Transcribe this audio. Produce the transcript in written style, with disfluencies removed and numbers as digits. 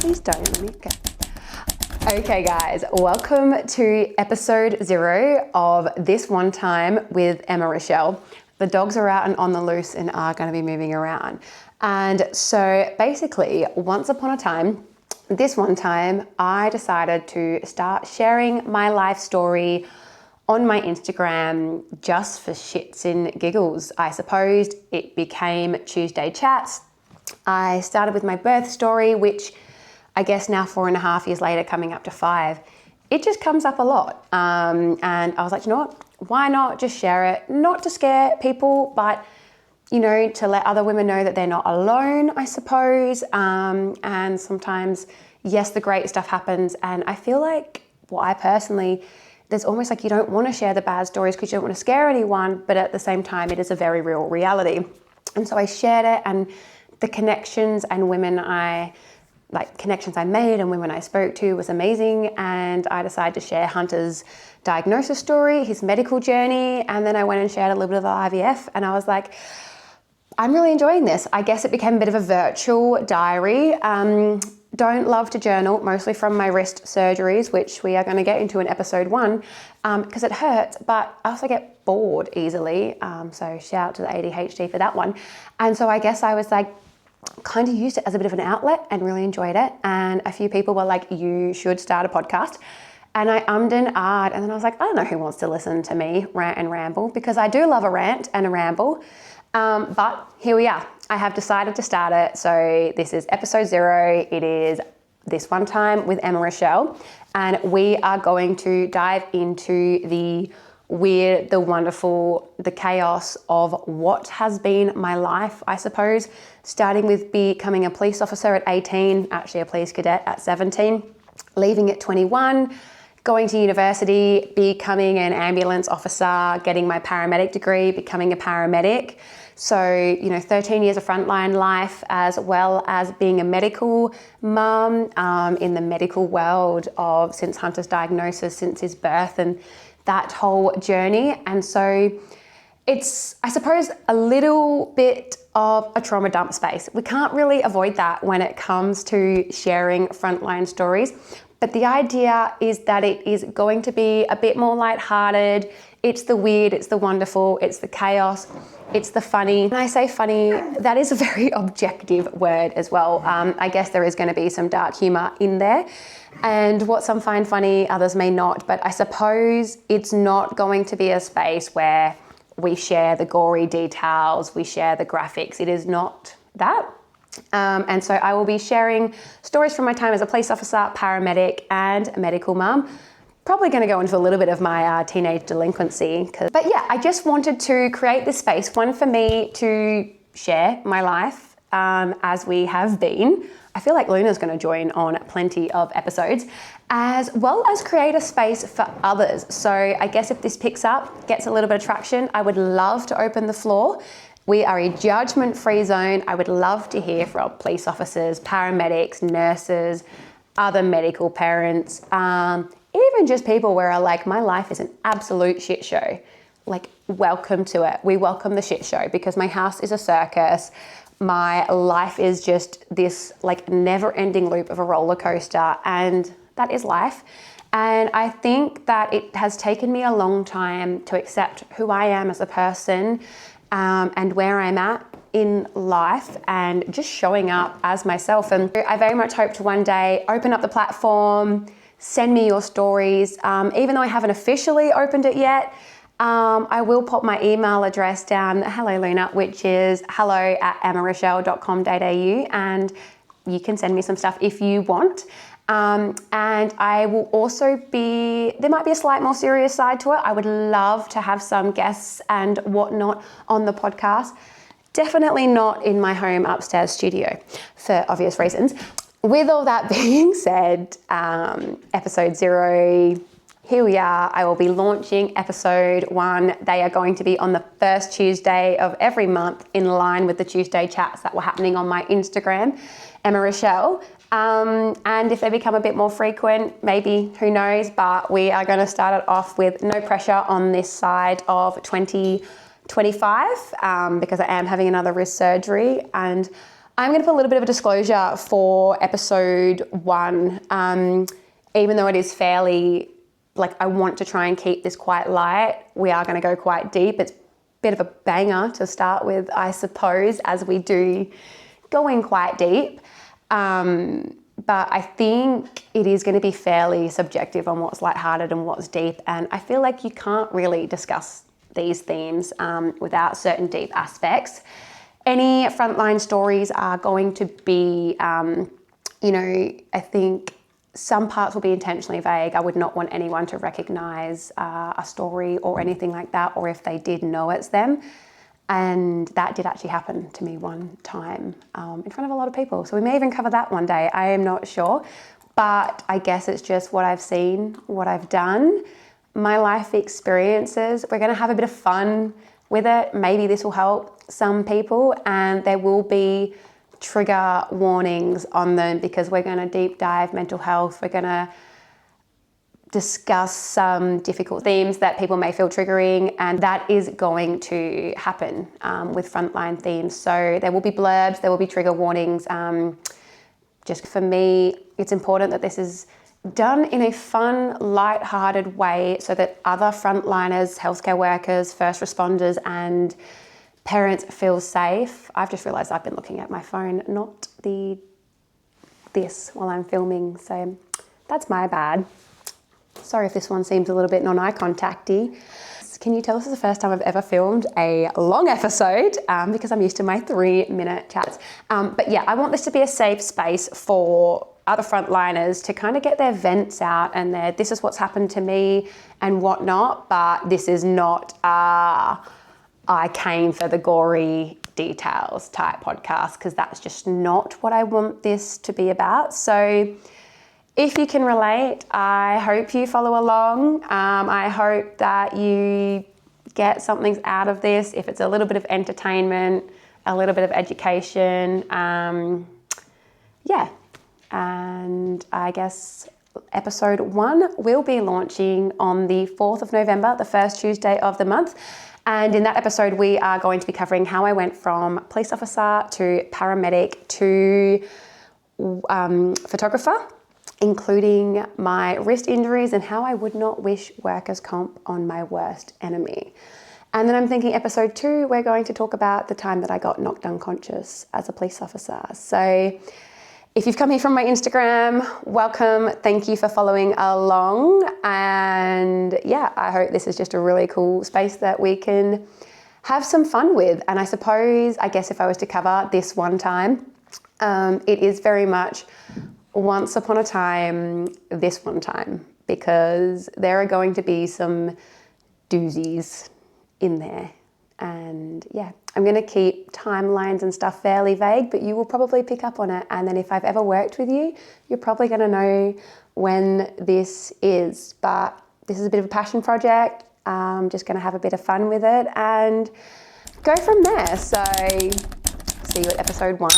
Please don't let me. Okay guys, welcome to episode 0 of This One Time with Emma Rachelle. The dogs are out and on the loose and are going to be moving around. And so basically, once upon a time, this one time, I decided to start sharing my life story on my Instagram just for shits and giggles. I suppose it became Tuesday Chats. I started with my birth story, which I guess now 4.5 years later, coming up to 5, it just comes up a lot. And I was like, you know what? Why not just share it? Not to scare people, but you know, to let other women know that they're not alone, I suppose. And sometimes, yes, the great stuff happens. And I feel like, well, I personally, there's almost like you don't want to share the bad stories because you don't want to scare anyone, but at the same time, it is a very real reality. And so I shared it, and the connections and connections I made and women I spoke to was amazing. And I decided to share Hunter's diagnosis story, his medical journey, and then I went and shared a little bit of the IVF, and I was like, I'm really enjoying this. I guess it became a bit of a virtual diary. Don't love to journal, mostly from my wrist surgeries, which we are going to get into in episode 1, because it hurts, but I also get bored easily. So shout out to the ADHD for that one. And so I guess I was like, kind of used it as a bit of an outlet and really enjoyed it. And a few people were like, you should start a podcast. And I ummed and ahed, and then I was like, I don't know who wants to listen to me rant and ramble, because I do love a rant and a ramble. But here we are. I have decided to start it. So this is episode 0. It is This One Time with Emma Rachelle. And we are going to dive into the weird, the wonderful, the chaos of what has been my life, I suppose, starting with becoming a police officer at 18, actually a police cadet at 17, leaving at 21, going to university, becoming an ambulance officer, getting my paramedic degree, becoming a paramedic. So, 13 years of frontline life, as well as being a medical mum in the medical world since Hunter's diagnosis, since his birth, and that whole journey. And so it's, I suppose, a little bit of a trauma dump space. We can't really avoid that when it comes to sharing frontline stories. But the idea is that it is going to be a bit more lighthearted. It's the weird, it's the wonderful, it's the chaos, it's the funny. When I say funny, that is a very objective word as well. I guess there is going to be some dark humor in there. And what some find funny, others may not. But I suppose it's not going to be a space where we share the gory details, we share the graphics. It is not that. And so I will be sharing stories from my time as a police officer, paramedic, and medical mum. Probably going to go into a little bit of my teenage delinquency. But yeah, I just wanted to create this space, one for me to share my life as we have been. I feel like Luna's going to join on plenty of episodes, as well as create a space for others. So I guess if this picks up, gets a little bit of traction, I would love to open the floor. We are a judgment-free zone. I would love to hear from police officers, paramedics, nurses, other medical parents, even just people where are like, my life is an absolute shit show. Like, welcome to it. We welcome the shit show because my house is a circus. My life is just this like never-ending loop of a roller coaster, and that is life. And I think that it has taken me a long time to accept who I am as a person, and where I'm at in life, and just showing up as myself. And I very much hope to one day open up the platform, send me your stories. Even though I haven't officially opened it yet, I will pop my email address down, hello Luna, which is hello@emmarachelle.com.au, and you can send me some stuff if you want. And I will also there might be a slight more serious side to it. I would love to have some guests and whatnot on the podcast. Definitely not in my home upstairs studio for obvious reasons. With all that being said, episode 0, here we are. I will be launching episode 1. They are going to be on the first Tuesday of every month, in line with the Tuesday chats that were happening on my Instagram, Emma Rachelle. And if they become a bit more frequent, maybe, who knows, but we are going to start it off with no pressure on this side of 2025, because I am having another wrist surgery, and I'm going to put a little bit of a disclosure for episode 1, even though it is fairly, I want to try and keep this quite light. We are going to go quite deep. It's a bit of a banger to start with, I suppose, as we do go in quite deep. But I think it is going to be fairly subjective on what's lighthearted and what's deep. And I feel like you can't really discuss these themes without certain deep aspects. Any frontline stories are going to be, I think some parts will be intentionally vague. I would not want anyone to recognise a story or anything like that, or if they did, know it's them. And that did actually happen to me one time in front of a lot of people. So we may even cover that one day. I am not sure. But I guess it's just what I've seen, what I've done, my life experiences. We're going to have a bit of fun with it. Maybe this will help some people. And there will be trigger warnings on them because we're going to deep dive mental health. We're going to discuss some difficult themes that people may feel triggering, and that is going to happen with frontline themes. So there will be blurbs, there will be trigger warnings. Just for me, it's important that this is done in a fun, light-hearted way so that other frontliners, healthcare workers, first responders, and parents feel safe. I've just realised I've been looking at my phone, not this while I'm filming, so that's my bad. Sorry if this one seems a little bit non-eye contacty. Can you tell this is the first time I've ever filmed a long episode because I'm used to my 3-minute chats. But yeah, I want this to be a safe space for other frontliners to kind of get their vents out and this is what's happened to me and whatnot, but this is not I came for the gory details type podcast, because that's just not what I want this to be about. So if you can relate, I hope you follow along. I hope that you get something out of this. If it's a little bit of entertainment, a little bit of education, And I guess episode 1 will be launching on the 4th of November, the first Tuesday of the month. And in that episode, we are going to be covering how I went from police officer to paramedic to photographer, including my wrist injuries and how I would not wish workers' comp on my worst enemy. And then I'm thinking episode 2, we're going to talk about the time that I got knocked unconscious as a police officer. So if you've come here from my Instagram, welcome. Thank you for following along. And yeah, I hope this is just a really cool space that we can have some fun with. And I guess if I was to cover this one time, it is very much once upon a time, this one time, because there are going to be some doozies in there. And yeah, I'm going to keep timelines and stuff fairly vague, but you will probably pick up on it. And then if I've ever worked with you, you're probably going to know when this is. But this is a bit of a passion project. I'm just going to have a bit of fun with it and go from there. So see you at episode 1.